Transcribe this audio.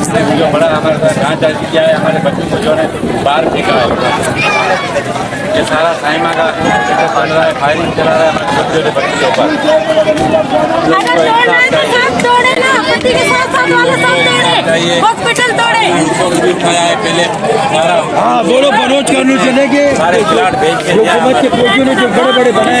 इसने जो बड़ा हमारे साथ ढांचा किया है, हमारे बच्चों को जो है बाहर फेंका है। ये सारा साइमा का चल रहा है, फायरिंग चला रहा है हमारे छोटे छोटे बच्चों के ऊपर। हॉस्पिटल तोड़े, उठाया है पहले सारा। हाँ बोलो, मनोज करने चलेंगे सारे प्लाट भेज के जो हुकूमत के फौजियों ने जो बड़े बड़े बनाए